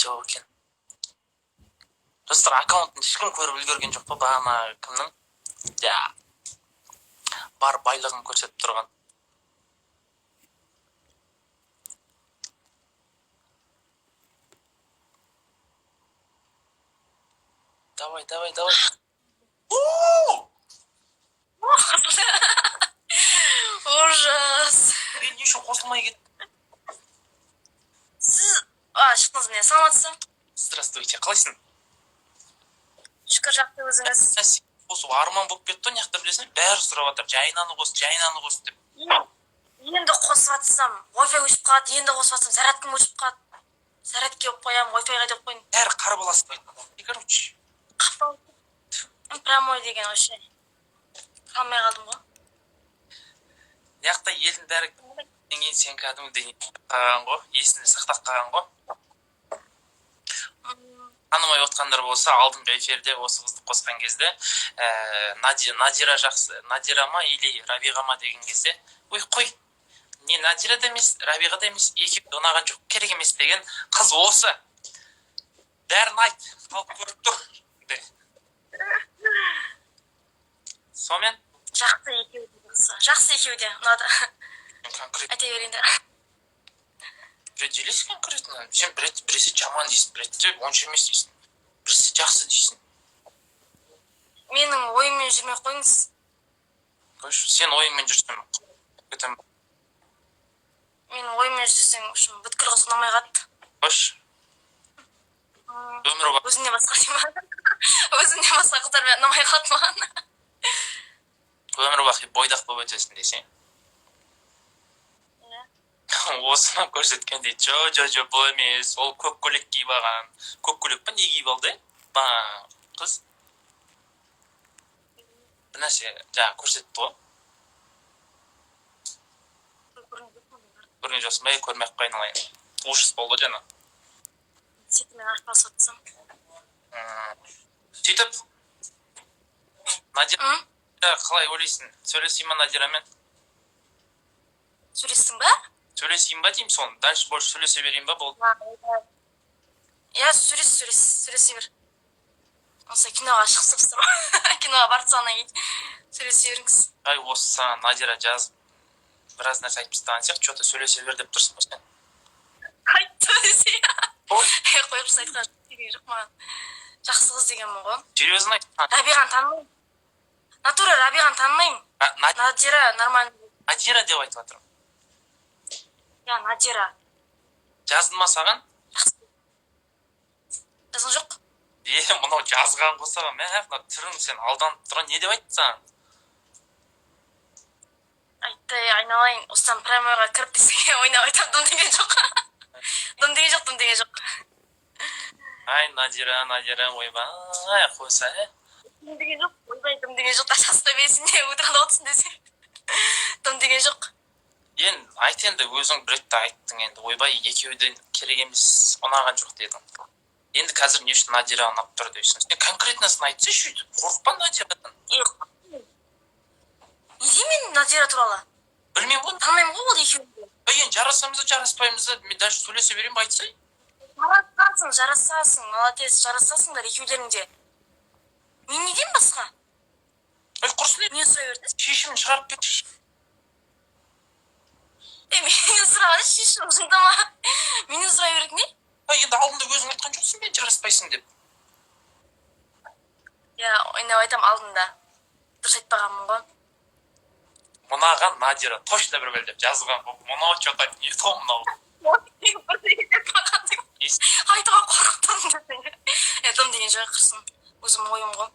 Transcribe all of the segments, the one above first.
жоқ екен. Достар, аккаунтын ешкім көріп үлгерген жоқ па? Бағана кімнің? Бар байлығын көрсетіп тұрған. Давай. Ужас. Мен не үшін қосылмай кеттім? Сіз шықтыңыз міне, саламатсыз? Здравствуйте, қалайсың? Шүкір, жақсы, өзіңіз. Осы арман болып кетті, не жақта білесің? Бәрі сұрап жатыр, жайнаны қос деп. Енді қосып атсам, Wi-Fi өшіп қалады, енді қосып атсам, зарядкам өшіп қалады. Зарядке op қоямын, Wi-Fi-ға деп қойын. Бәрі қар баласы айтты. Короче. Прямой деген вообще. Қалмай қалдым ғой. Яқта елдің бәрі кейін сен кәдімгідей қалған ғой, есінде сақтап қалған ғой. Танымай отқандар болса, алдыңғы эфирде осы қызды қосқан кезде Надира жақсы, Надира ма или Рабиға ма деген кезде, ой қой, не Надира да емес, Рабиға да емес, екеуі ұнаған жоқ, керек емес деген қыз осы. Бәрін айт, халық көріп тұр. Сонымен? Жақсы екеуі де, ұнады. Айта берейін де. Пределись конкретно. Сен біресе жаман дейсің, біресе онша емес дейсің. Біресе жақсы дейсің. Менің ойыммен жүрмей қойыңыз. Қойшы, сен ойыңмен жүрсің. Менің ойыммен жүрсең үшін бүткіл қыз ұнамай қатты. Қойшы. Өзіңнен басқа қыздармен ұнамай қатты маған. Өмір бақи бойдақ болып өтесің десең. Осыны көрсеткен дейді, жо, бұл емес, ол көк көйлек киіп алған. Көк көйлек па не киіп алды? Қыз. Бір нәрсе, көрсетті ғой. Көрген жоқсын ба, көрмек қайналайын. Ужас болды жаңа. Сөйтіп мен арпалысып отырсам. Сөйтіп, Надира, қалай ойлайсың? Сөйлесейін ба Надирамен? Сөйлестің ба? Сөйлесейін ба деймін соны, дальше больше сөйлесе берейін ба болды? Сөйлесе бер. Осы киноға шықсыз тұр. Киноға бартсағынан кейін сөйлесе беріңіз. Осы саған Надира жазып, біраз нәрсе айтып тастаған сияқты, что-то сөйлесе бер деп тұрсың ба сен? Сөйлесе. Қойып айтқан жоқ маған. Жақсы қыз дегенмін ғой. Серьезно айт? Рабиғаны танымаймын. Натура Рабиғаны танымаймын. Надира нормально. Надира деп айтып жатырмын. Надира. Жаздың ма саған? Жазған жоқ. Мынау жазған қосаған, түрің сен алданып тұрған, не деп айтты саған? Айтты, айналайын, осыдан прямойға кіріп десеге ойнап айтам, дым деген жоқ. Дым деген жоқ. Ай, Надира, ойбай, қойса, Дым деген жоқ, да жаста бесінде өтірғанда отсын десе. Дым деген жоқ. Айт енді, өзің бір ретті айттың енді, ойбай, екеуі керек емес, ұнаған жоқ дедің. Енді қазір не үшін Надира ұнап тұр дейсің? Сен конкретносын айтсы шүйді, қорықпа Надирадан. Неде мен Надира туралы? Білмеймін ғой. Танымаймын ғой ол екеуінде. Енді жарасамыз, жараспаймыз, мен даже сөйлесе берейін ба айтсай? Жарасасың, молодец, жарасасыңдар екеулеріңде. Мен не деймін басқа? Құрсын не сұрай берді? Шешімін шығарып берші. Мені сұраған шешім, жындама. Мені сұрай берді не? Енді алдында өзің айтқан жоқсың мен жараспайсың деп. Ойнап айтам алдында. Дұрыс айтпағанмын ғой. Мұнаған Надира точно бір бәл деп жазған бұл. Мұнау что-то не то мұнау. Айтуға қорқып тұрмын. Дым деген жоқ қырсын. Өзім ойым ғой.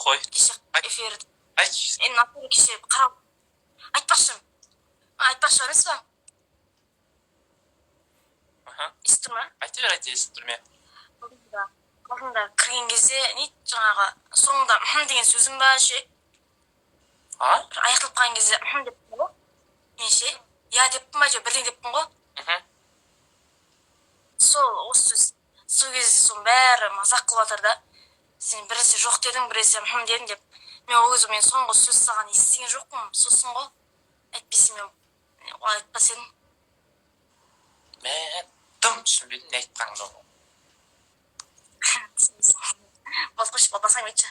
Қой. Кеше эфирді. Айтшы. Натура кеше қарап. Айтпақшы емес па? Естір ма? Айты бер, естір ме? Алдында кірген кезде, жаңағы соңында деген сөзім ба ше? Аяқтылып қалған кезде деппін ғой? Мен ше? Деппін ба, бірден деппін ғой? Осы кезде соң бәрі мазақ қылып жатыр да. Сен біресе жоқ дедің, біресе дедің деп. Мен ол кезде мен соңғы сөз саған естіген жоқпын, сосын ғой. Әйтпесе мен олай айтпас едім. Мен дым түсінбедім, не айтқаныңды. басқа басқа айтшы.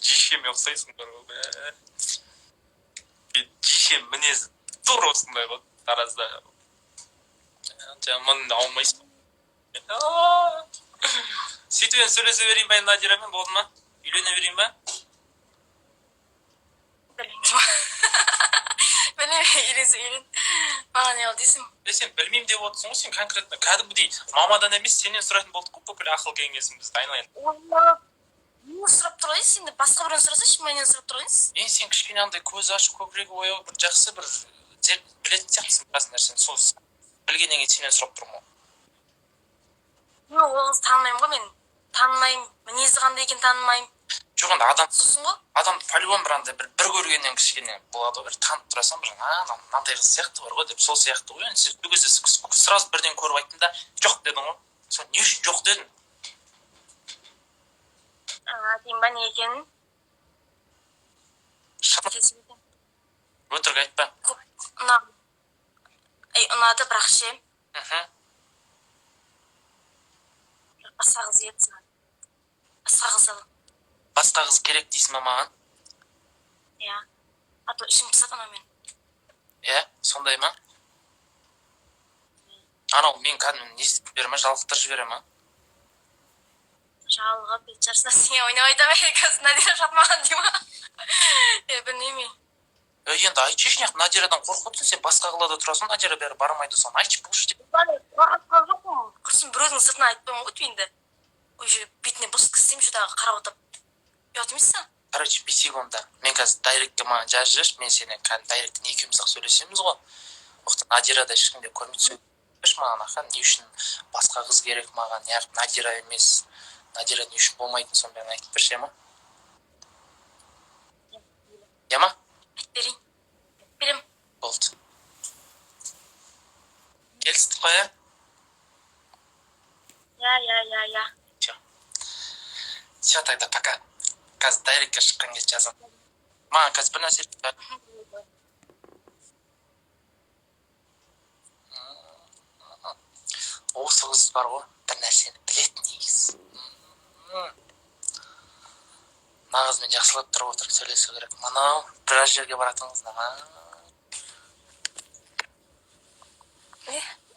Жишеме ұқсайсың бар ғой. Жише мінезі тура осындай ғой таразда. Мұны алмайсың. Сөйтіп сөйлесе берейін ба енді Надирамен, болды ма? Үйлене берейін ба? Үйрен. Маған не ол дейсің? Сен білмеймін деп отырсың ғой, сен конкретно кәдімгідей мамадан емес сенен сұрайтын болдық қой бүкіл ақыл кеңесімізді айналайын. Мені сұрап тұр ғой, сен де басқа біреуін сұрасайшы, менен сұрап тұр ғой. Сен кішкене андай көз ашық, көкірегі ояу, бір жақсы бір білетін сияқтысың біраз нәрсені. Сол білгеннен кейін сенен сұрап тұрмын ғой. Мен ол қызды танымаймын ғой, мен танымаймын, мінезі қандай екенін танымаймын. Жоқ енді адам Сосын ғой? адам по-любому бір андай бір көргеннен кішкене болады ғой, бір танып тұрасың, бір мынандай қыз сияқты бар ғой деп, сол сияқты ғой. Енді сен сол кезде сразу бірден көріп айттың да жоқ дедің ғой. Сен не үшін жоқ дедің? Деймін ба не екенін? Өтірік айтпа. Ұнады, бірақ ше. Басқа қыз еді саған. Басқа қыз ал. Басқа қыз керек дейсің ба маған? Иә. А то ішім пысады анаумен. Иә, сондай ма? Анау мен кәдімгі не істеп бере ма, жалықтырып жібере ма? Жалғап бет жарысына сен ойнап айтам екенсің, Надира жатмаған дей ма? Білмеймін. Енді айтшы шнеқ, Надирадан қорқып отырсың, сен басқа қалада тұрасың, Надира бәрі бармайды, соны айтшы бұлшы деп. Қорқытқан жоқпын. Құрсын біреудің сыртына айтпаймын ғой түйінді. Уже бетіне бос кістеймін жүдағы қарап отырып. Ұят емес сен? Короче, бейсек онда. Мен қазір дайректке маған жазып жіберші, мен сені кәдімгі дайректен екеуміз-ақ сөйлесеміз ғой. Оқты Надирада ешкімде көрмейді сөйлесіп маған ақан, не үшін басқа қыз керек маған, неғып Надира емес, Надира не үшін болмайтын, соны бәрін айтып берші, ема? Ема? Берейін. Берем. Болды. Келістік қой, ә? Я. Все, тогда пока. Қазір дайректке шыққан кезде жазам. Маған қазір бір нәрсе осы қыз бар ғой, бір нәрсені білетін негізі. Мына қызбен жақсылап тұрып отырып сөйлесу керек. Мынау біраз жерге баратын қыз да.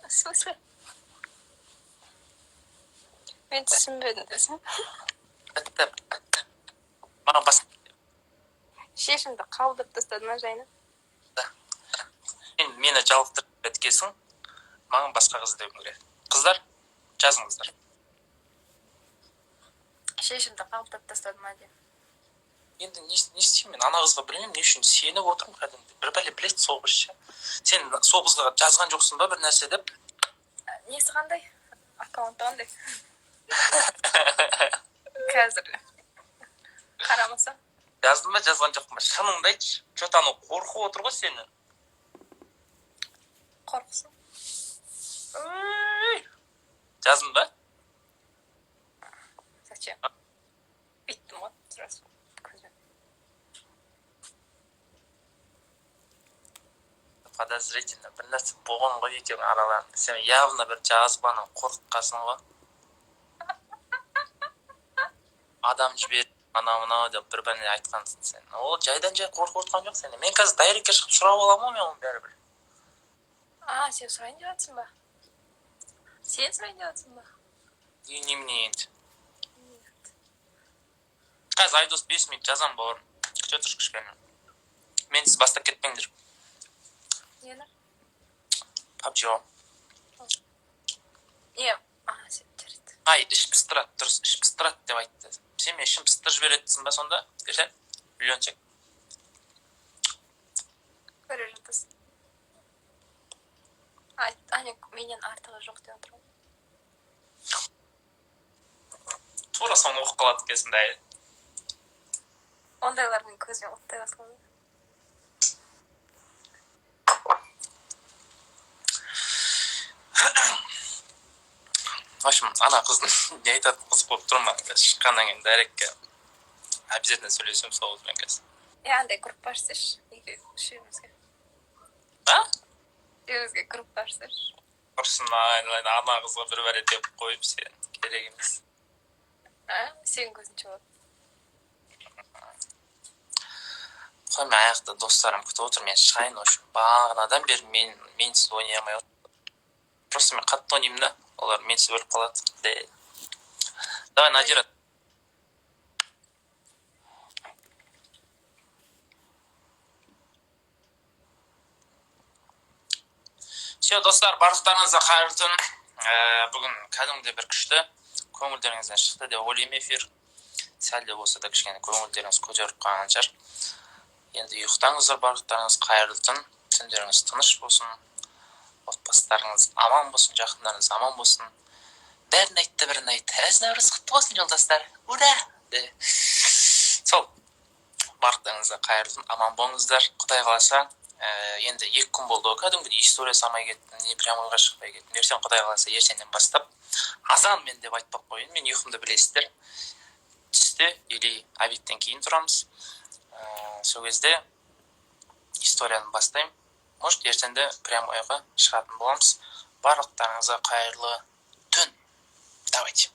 В смысле? Мен түсінбедім десің. Бітті. Маған бас... Шешімді қалдырып тастады ма жайна? Мені жалықтырып беткесің, маған басқа қыз деуім керек. Қыздар, жазыңыздар. Шешімді қалдырып тастады ма деймін. Енді не істеймін мен, ана қызға білмеймін, не үшін сеніп отырмын кәдімгі. Бір бәле біледі сол қыз ше. Сен сол қызға жазған жоқсың ба бір нәрсе деп? Несі қандай? Аккаунты қандай? Қазір қарамаса. Жаздың ба, жазған жоқпын ба? Шыныңды айтшы. Че-то анау қорқып отыр ғой сені. Қорқысың? Жаздың ба? Зачем? Биттім ғой, сразу. Подозрительно бір нәрсе болған ғой екеуің араларында. Сен явно бір жазып ана қорқытқансың ғой. Адам жіберіп анау деп бір бәле айтқансың сен. Ол жайдан жай қорқып отқан жоқ сені. Мен қазір дайректке шығып сұрап аламын ғой мен оның бәрібір. Сен сұрайын деп жатсың ба? Сен сұрайын деп жатсың ба? Немене енді? Қазір айдос 5 минут жазам бауырым. Күте тұршы кішкене. Мен сіз бастап кетпеңдер. Нені? PUBG ғой. Сен жарайды. Ай, іш пыстырады, дұрыс, іш пыстырады деп айтты. Сен мен ішім пыстырып жіберетсің ба сонда? Ертең, үйленсек. Көре жатасың. Менен артығы жоқ деп отырмын. Тура соны оқып қалады кезінде. Ондайлардың көзімен оттай басылады. В общем, ана қыздың не айтатын қыз болып тұрмын. Шыққаннан кейін дайректке обязательно сөйлесем сол қызбен қазір. Андай группа ашсайшы. Үшеумізге. А? Үшеумізге группа ашсайшы. құрсын айналайын, ана қызға бір бәле деп қойып сен керек емес. Сенің көзінше болады. Қой, мен аяқта достарым күтіп отыр, мен шығайын. Үшін бағанадан бері менсіз ойнай алмай отыр. Просто мен қатты ойнаймын да, олар менсіз өліп қалады. Давай, Надира. Все, достар, барлықтарыңызға қайырлы түн. Бүгін кәдімгідей бір күшті көңілдеріңізден шықты деп ойлаймын эфир. Сәл де болса да кішкене көңілдеріңіз көтеріп қалған шығар. Енді ұйықтаңыздар, барлықтарыңыз қайырлы түн. Түндеріңіз тыныш болсын. Отбасыларыңыз аман болсын, жақындарыңыз аман болсын. Бәрін айтты, бірін айтты. Әз-наурыз құтты болсын, жолдастар. Ура! Сол, барлықтарыңызға қайырлы түн, аман болыңыздар. Құдай қаласа, енді 2 күн болды, кәдімгідей история салмай кеттім, не прям ойға шықпай кеттім. Ертең Құдай қаласа, ертеңнен бастап азан мен деп айтпақ қойын. Мен ұйқымды білесіздер. Түсте или обедтен кейін тұрамыз. Сол кезде историяны бастаймын. Может, ертеңде прям ойға шығатын боламыз. Барлықтарыңызға қайырлы түн. Давайте.